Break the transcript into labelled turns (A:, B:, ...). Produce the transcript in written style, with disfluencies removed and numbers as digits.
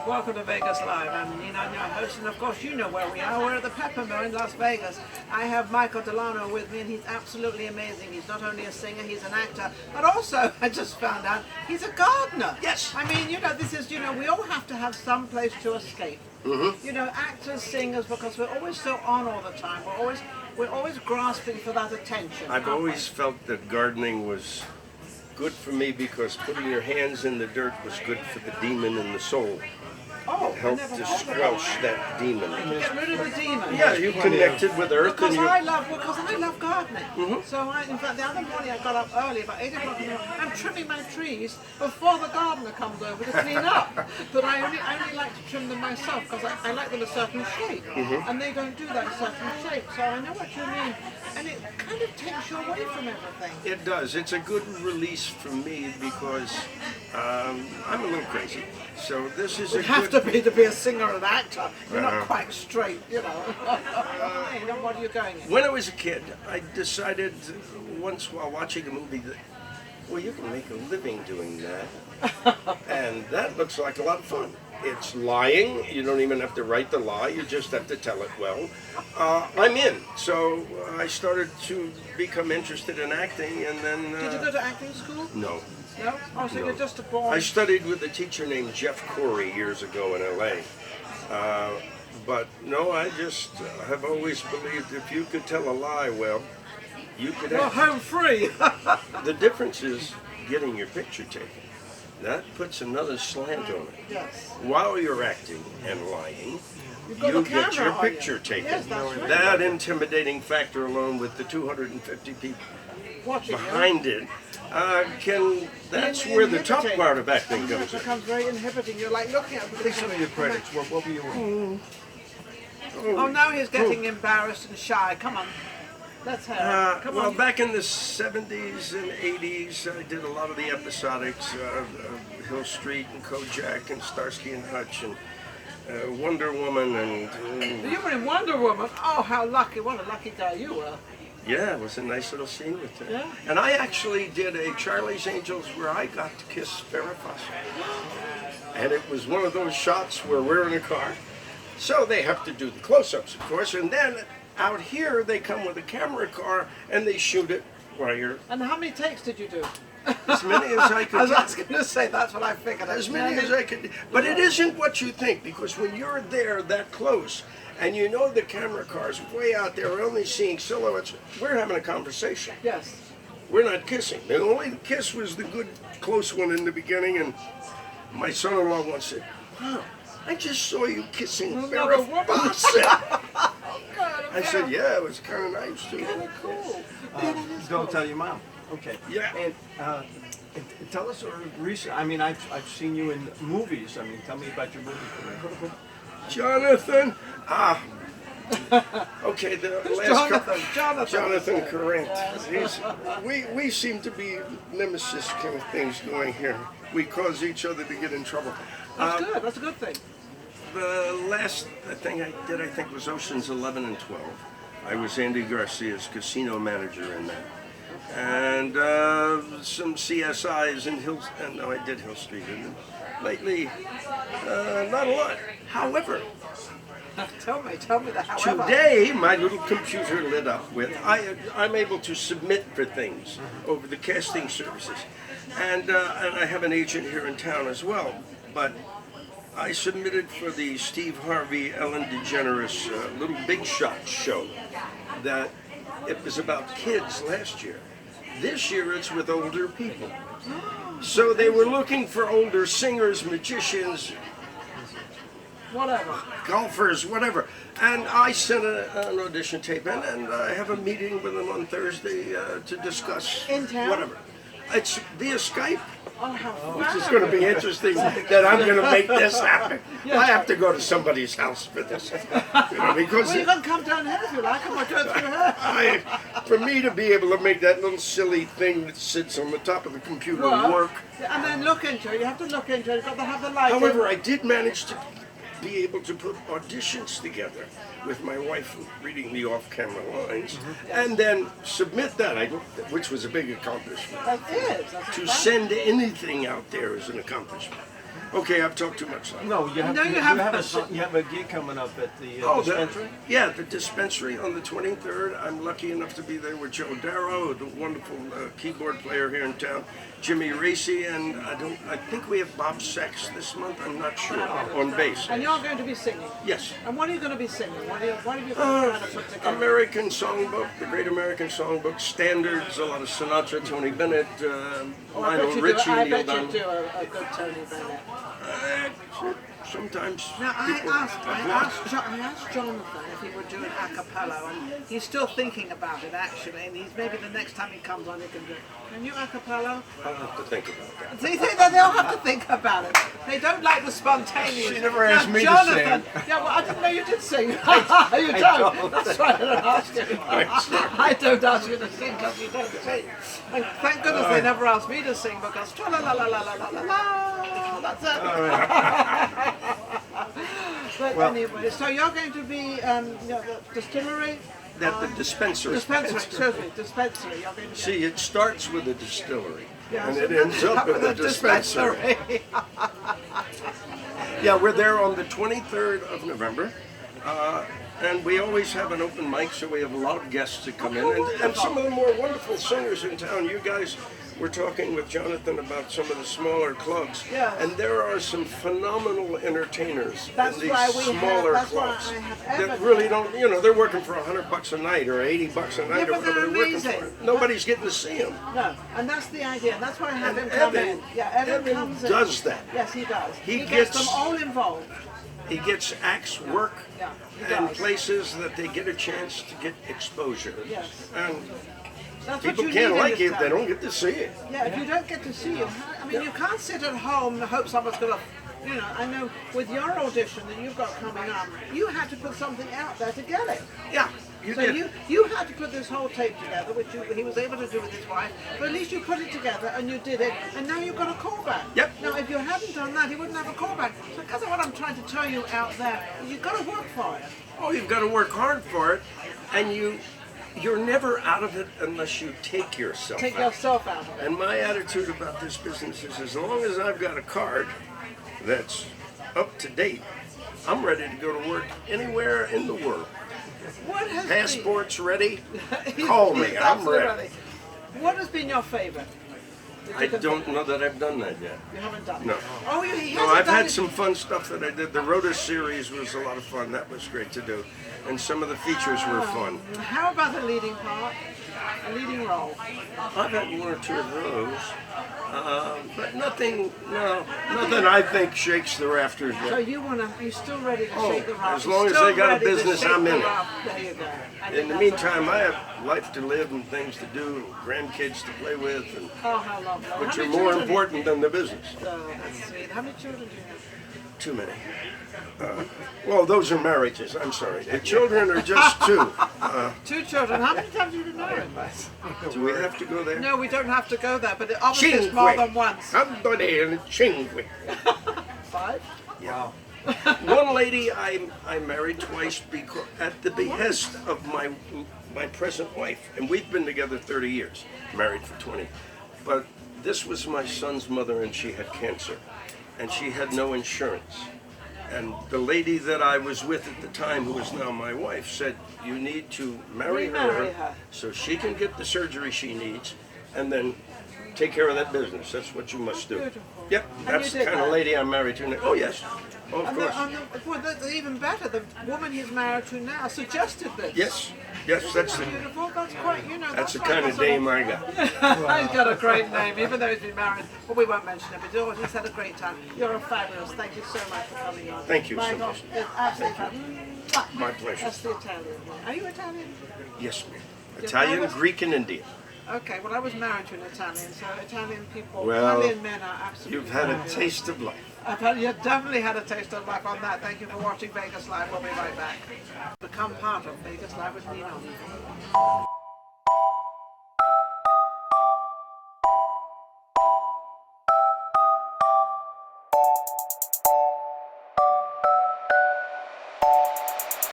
A: Welcome to Vegas Live. I'm Ninon, your host, and of course you know where we are. We're at the Peppermill in Las Vegas. I have Micheal Delan with me, and he's absolutely amazing. He's not only a singer, he's an actor, but also, I just found out, he's a gardener.
B: Yes.
A: I mean, we all have to have some place to escape.
B: Mm-hmm.
A: You know, actors, singers, because we're always so on all the time. We're always grasping for that attention.
B: I've always felt that gardening was good for me because putting your hands in the dirt was good for the demon in the soul.
A: Oh,
B: It helped to squelch that demon.
A: Get rid of the demon.
B: Yeah, you connected with earth
A: Because
B: and you...
A: I love gardening. So in fact, the other morning I got up early, about 8 o'clock in the morning. I'm trimming my trees before the gardener comes over to clean up. But I only like to trim them myself because I like them a certain shape, and they don't do that certain shape. So I know what you mean, and it kind of takes you away from everything.
B: It does. It's a good release for me because I'm a little crazy. So this is
A: You have to be a singer and an actor. You're not quite straight, you know. What are you going in?
B: When I was a kid, I decided once while watching a movie that, well, you can make a living doing that. And that looks like a lot of fun. It's lying. You don't even have to write the lie. You just have to tell it well. I'm in. So I started to become interested in acting, and then...
A: Did you go to acting school?
B: No.
A: No? Oh, so
B: No.
A: you're just a born...
B: I studied with a teacher named Jeff Corey years ago in L.A. But no, I just have always believed if you could tell a lie well, you could
A: You're
B: act.
A: home free.
B: The difference is getting your picture taken. That puts another slant on it.
A: Yes.
B: While you're acting and lying,
A: You've got
B: you
A: the
B: get
A: camera
B: your
A: on
B: picture
A: you.
B: taken.
A: Yes, that's right.
B: That intimidating factor alone with the 250 people
A: Watching
B: behind it, that's where the tough part of acting
A: It
B: comes in.
A: becomes very inhibiting. You're like looking at
C: Take some of your credits. What were you in?
A: Oh, now he's getting embarrassed and shy. Come on. Let's have it. Come
B: Well,
A: on.
B: back in the 70s and 80s, I did a lot of the episodics, Hill Street and Kojak and Starsky and Hutch and Wonder Woman and...
A: You were in Wonder Woman. Oh, how lucky. What a lucky guy you were.
B: Yeah, it was a nice little scene with her.
A: Yeah.
B: And I actually did a Charlie's Angels where I got to kiss Farrah Fawcett. And it was one of those shots where we're in a car. So they have to do the close-ups, of course, and then out here they come with a camera car and they shoot it while you're...
A: And how many takes did you do?
B: As many as I could
A: I was going to say, that's what I figured.
B: As many as I could. But it isn't what you think, because when you're there that close, and you know the camera car's way out there, we're only seeing silhouettes, we're having a conversation.
A: Yes.
B: We're not kissing. The only kiss was the good close one in the beginning, and my son-in-law once said, wow, I just saw you kissing
A: Another
B: Farrah
A: woman.
B: Fawcett.
A: God,
B: I said, yeah, it was kind of nice too.
A: kind of cool.
C: Don't tell your mom. Okay.
B: Yeah.
C: And tell us, I mean, I've seen you in movies. I mean, tell me about your movie career.
B: Jonathan, okay, the last Jonathan Corinth. We seem to be nemesis kind of things going here. We cause each other to get in trouble.
A: That's good. That's a good thing.
B: The last thing I did, I think, was Oceans 11 and 12. I was Andy Garcia's casino manager in that. And some CSIs in Hill, and no, I did Hill Street. And lately, not a lot. However,
A: Tell me the however.
B: today my little computer lit up with, I'm able to submit for things over the casting services. And I have an agent here in town as well. But I submitted for the Steve Harvey, Ellen DeGeneres Little Big Shot show. That it was about kids last year. This year it's with older people. So they were looking for older singers, magicians,
A: Whatever.
B: golfers, whatever. And I sent an audition tape in, and I have a meeting with them on Thursday to discuss
A: In town?
B: whatever. It's via Skype,
A: Oh, how
B: which is going to be interesting that I'm going to make this happen. I have to go to somebody's house for this. Because
A: Well, you can come down here if you like. I'm going to go through her.
B: for me to be able to make that little silly thing that sits on the top of the computer work.
A: And then look into it. You have to look into it. You've got to have the light.
B: However, I did manage to be able to put auditions together with my wife reading the off-camera lines, and then submit that, which was a big accomplishment.
A: That is. That's
B: To
A: fun.
B: send anything out there is an accomplishment. Okay, I've talked too much.
C: No, you have,
A: No,
C: you,
A: you haven't.
C: you have a gig coming up at the
B: Oh,
C: dispensary?
B: the dispensary on the 23rd. I'm lucky enough to be there with Joe Darrow, the wonderful keyboard player here in town, Jimmy Racy, and I think we have Bob Sex this month. I'm not sure on bass.
A: And you're going to be singing.
B: Yes.
A: And what are you going to be singing? What are you going to try to put together?
B: American Songbook, the Great American Songbook, standards, a lot of Sinatra, Tony Bennett, Lionel Richie,
A: I
B: Neil
A: bet
B: Diamond.
A: you do a good Tony Bennett.
B: Sometimes.
A: Now I
B: people-
A: asked Jonathan if he would do an a cappella, and he's still thinking about it actually. And he's maybe the next time he comes on, he can do it. Can you a cappella?
B: I'll have to think about that.
A: Do you think that they'll have to think about it? They don't like the spontaneous.
C: She never asked me to
A: Jonathan,
C: sing.
A: Yeah, well, I didn't know you did sing. You don't. That's why I don't ask you. I don't ask you to sing because you don't sing. And thank goodness they never asked me to sing because tra la la la la la la la la. That's it. But anyway, so you're going to be the distillery.
B: That the dispensary.
A: Dispensary. You're going to
B: See, it starts with a distillery,
A: Yeah,
B: and
A: so
B: it ends up in the dispensary. Yeah, we're there on the 23rd of November, and we always have an open mic, so we have a lot of guests that come in, and some of the more wonderful singers in town. You guys were talking with Jonathan about some of the smaller clubs,
A: Yes.
B: and there are some phenomenal entertainers
A: That's
B: in these
A: why we have-
B: smaller
A: that's why
B: clubs
A: I have
B: that
A: Evan.
B: really don't, they're working for $100 a night or $80 a night or
A: but
B: whatever
A: they're
B: they're working
A: amazing.
B: for. Nobody's getting to see them.
A: No, and that's the idea. That's why I have
B: And
A: him come
B: Evan-
A: in. Yeah, Evan
B: Evan
A: comes in.
B: does that.
A: Yes, he does.
B: He
A: gets
B: gets-
A: them all involved.
B: He gets acts work
A: Yeah, he
B: and
A: does.
B: places that they get a chance to get exposure.
A: Yes.
B: And
A: That's
B: people
A: what you
B: can't
A: need in
B: like
A: this
B: it if they
A: town.
B: don't get to see it.
A: Yeah, if you don't get to see him, I mean, you can't sit at home and hope someone's going to, I know with your audition that you've got coming up, you had to put something out there to get it.
B: Yeah, you
A: So
B: did.
A: you had to put this whole tape together, which he was able to do with his wife, but at least you put it together and you did it, and now you've got a callback.
B: Yep.
A: Now, if you hadn't done that, he wouldn't have a callback. So because of what I'm trying to tell you out there, you've got to work for it.
B: Oh, you've got to work hard for it, and you're never out of it unless you take yourself
A: Take
B: out.
A: yourself out of it.
B: And my attitude about this business is as long as I've got a card that's up to date, I'm ready to go to work anywhere in the world.
A: What has
B: Passport's ready.
A: been,
B: Call me,
A: He's
B: I'm
A: absolutely
B: ready.
A: What has been your favorite?
B: I don't know that I've done that yet.
A: You haven't done
B: No.
A: it. Oh, he hasn't
B: No, I've
A: done
B: had
A: it.
B: some fun stuff that I did. The Rhoda series was a lot of fun. That was great to do. And some of the features were fun.
A: How about the leading part? A leading role?
B: I've had one or two of those. But nothing I think shakes the rafters
A: So
B: yet.
A: you're still ready to
B: Oh,
A: shake the raft.
B: as long as
A: Still
B: they got a
A: ready to
B: business,
A: shake
B: I'm
A: the
B: in it.
A: raft. There you go. I think
B: In the
A: that's
B: meantime,
A: what-
B: I have life to live and things to do, and grandkids to play with, and,
A: Oh, how lovely.
B: which
A: How
B: are
A: many
B: more
A: children?
B: important than the business.
A: Oh, that's sweet. How many children do you have?
B: Too many. Well, those are marriages. I'm sorry. The children are just two.
A: 2 children. How many times have you been married?
B: Do we have to go there?
A: No, we don't have to go there, but obviously it's more than once.
B: Somebody in Cinque.
A: 5?
B: Yeah. One lady I married twice because at the behest of my present wife, and we've been together 30 years, married for 20. But this was my son's mother, and she had cancer, and she had no insurance. And the lady that I was with at the time, who is now my wife, said, "You need to marry
A: Remarry
B: her
A: her.
B: so she can get the surgery she needs, and then take care of that business. That's what you must do."
A: Beautiful.
B: Yep,
A: And
B: that's
A: you
B: the
A: did
B: kind of
A: that?
B: lady I'm married to now. Oh yes, oh, of course.
A: Well, that's even better. The woman he's married to now suggested this.
B: Yes, yes, that's the
A: Beautiful. That's quite,
B: that's the
A: quite
B: kind of
A: possible.
B: dame I got.
A: He's got a great name, even though he's been married. But we won't mention it. But he's had a great time. You're a fabulous. Thank you so much for coming on.
B: Thank you
A: My
B: so
A: gosh,
B: much.
A: it's absolutely fabulous.
B: My pleasure.
A: That's the Italian one. Are you Italian?
B: Yes, ma'am. Italian,
A: married?
B: Greek, and Indian.
A: Okay, well I was married to an Italian, so Italian people,
B: Well,
A: Italian men are absolutely
B: You've had a
A: fabulous.
B: taste of life.
A: You've definitely had a taste of life on that. Thank you for watching Vegas Live. We'll be right back. Become part of Vegas Live with Ninon.